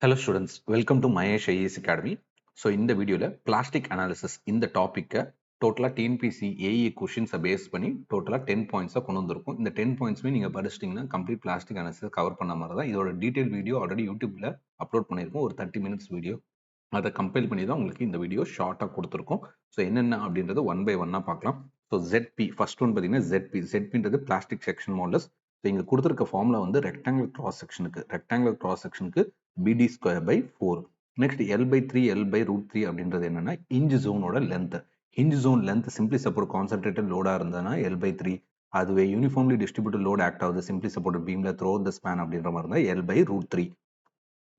Hello students, welcome to Mahesh IAS Academy. So இந்த வீடியோல plastic analysis இந்த டாபிக்கை டோட்டலாக டிஎன்பிசி ஏஇ கொஷின்ஸை பேஸ் பண்ணி டோட்டலாக 10 பாயிண்ட்ஸாக கொண்டு வந்திருக்கும். இந்த 10 பாயிண்ட்ஸுமே நீங்கள் படிச்சிட்டிங்கன்னா கம்ப்ளீட் பிளாஸ்டிக் அனாலிசிஸ் கவர் பண்ண மாதிரி தான். இதோட டீட்டெயில் வீடியோ ஆல்ரெடி யூடியூப்ல அப்லோட் பண்ணியிருக்கோம், ஒரு 30 மினிட்ஸ் வீடியோ. அதை கம்பைல் பண்ணி தான் உங்களுக்கு இந்த வீடியோ ஷார்ட்டாக கொடுத்துருக்கோம். ஸோ என்னென்ன அப்படின்றது ஒன் பை ஒன்னாக பார்க்கலாம். ஸோ ZP ஃபர்ஸ்ட் ஒன் பார்த்தீங்கன்னா ZPன்றது பிளாஸ்டிக் செக்ஷன் மாடல்ஸ். ஸோ இங்கே கொடுத்துருக்க ஃபார்முலா வந்து ரெக்டாங்குலர் கிராஸ் செக்ஷனுக்கு BD square by 4. Next L/3 L/√3 அப்படின்றது என்னன்னா ஹிஞ்ச் ஜோனோட length. Hinge zone length simply support concentrated லோடா இருந்ததுன்னா L/3. அதுவே யூனிஃபார்ம்லி டிஸ்ட்ரிபியூட்டட் லோட் ஆக்ட் ஆகுது சிம்பிளி சப்போர்ட் பீம்ல த்ரோ த ஸ்பேன் அப்படின்ற மாதிரி இருந்தால் L/√3.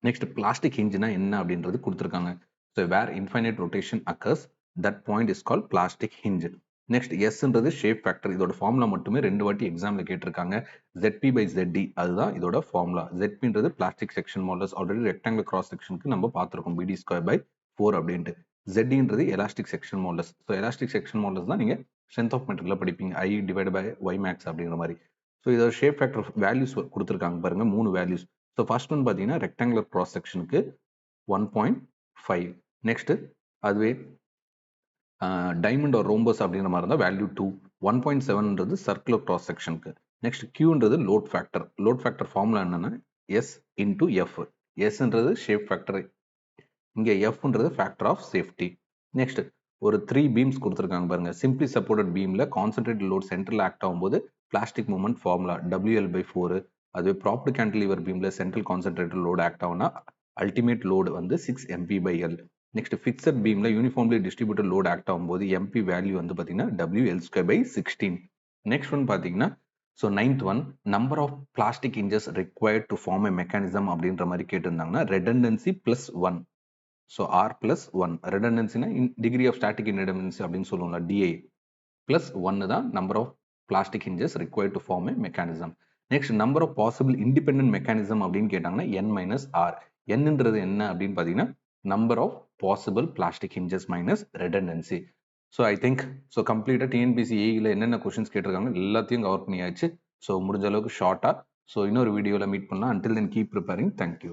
நெக்ஸ்ட் பிளாஸ்டிக் ஹிஞ்ச்னா என்ன அப்படின்றது கொடுத்துருக்காங்க. So where infinite rotation occurs that point is call plastic hinge. Next எஸ்ன்றது ஷேப் ஃபேக்டர். இதோட ஃபார்முலா மட்டுமே 2 வாட்டி எக்ஸாம்ல கேட்டிருக்காங்க. ZP/ZD அதுதான் இதோட ஃபார்முலா. ZPன்றது plastic section models. Already rectangular cross செக்ஷனுக்கு நம்ம பார்த்துருக்கோம் BD ஸ்கொயர் பை 4 அப்படின்ட்டு. ZDன்றது எலாஸ்டிக் செக்ஷன் மாடல்ஸ். ஸோ எலாஸ்டிக் செக்ஷன் மாடல்ஸ் தான் நீங்க ஸ்ட்ரென்த் ஆஃப் மெட்டீரியல் படிப்பீங்க, I/Y max அப்படிங்கிற மாதிரி. ஸோ இதோட ஷேப் ஃபேக்டர் வேல்யூஸ் கொடுத்துருக்காங்க பாருங்க, 3 வேல்யூஸ். ஸோ ஃபர்ஸ்ட் ஒன் பார்த்தீங்கன்னா ரெக்டாங்குலர் கிராஸ் செக்ஷனுக்கு 1.5. நெக்ஸ்ட் அதுவே டைமண்ட் ஆர் ரோம்பஸ் அப்படின்ற மாதிரி இருந்தால் வேல்யூ 2. 1.7ன்றது சர்க்குலர் கிராஸ் செக்ஷனுக்கு. நெக்ஸ்ட் Qன்றது load factor. Load factor formula என்னன்னா S இன்டூ எஃப். Sன்றது ஷேப் ஃபேக்டர், இங்கே Fன்றது ஃபேக்டர் ஆஃப் சேஃப்டி. நெக்ஸ்ட் ஒரு 3 பீம்ஸ் கொடுத்துருக்காங்க பாருங்க. சிம்பிளி சப்போர்ட்டட் பீம்ல கான்சென்ட்ரேட்டட் லோட் சென்ட்ரல் ஆக்ட் ஆகும்போது பிளாஸ்டிக் மூவ்மெண்ட் ஃபார்முலா WL/4. அதுவே ப்ராப்டு கேன்டிலீவர் பீம்ல சென்ட்ரல் கான்சென்ட்ரேட்டட் லோட் ஆக்ட் ஆகுனா அல்டிமேட் லோடு வந்து 6 MP/L. நெக்ஸ்ட் ஃபிக்ஸட் பீம்ல யூனிஃபார்ம்லி டிஸ்ட்ரிபியூட்டட் லோட் ஆக்ட் ஆகும்போது MP வேல்யூ வந்து பார்த்தீங்கன்னா WL²/16. நெக்ஸ்ட் ஒன் பார்த்தீங்கன்னா so 9th one number of plastic hinges required to form a mechanism அப்படின்ற மாதிரி கேட்டிருந்தாங்கன்னா ரெடண்டன்சி +1. ஸோ R+1 ரெடண்டன்சினா டிகிரி ஆஃப் ஸ்டாட்டிக் இன்ரிடண்டன்சி அப்படின்னு சொல்லுவோம்ல, DI +1 தான் number of plastic hinges required to form a mechanism. Next number of possible independent mechanism அப்படின்னு கேட்டாங்கன்னா N-R. Nன்றது என்ன அப்படின்னு பார்த்தீங்கன்னா number of possible plastic hinges minus redundancy. So I think so கம்ப்ளீட்டாக டிஎன்பிசி ஏஇல என்னென்ன கொஸ்டின்ஸ் கேட்டிருக்காங்க எல்லாத்தையும் கவர் பண்ணியாச்சு. ஸோ முடிஞ்ச அளவுக்கு ஷார்ட்டாக. ஸோ இன்னொரு வீடியோவில் மீட் பண்ணலாம். Until then keep preparing. Thank you.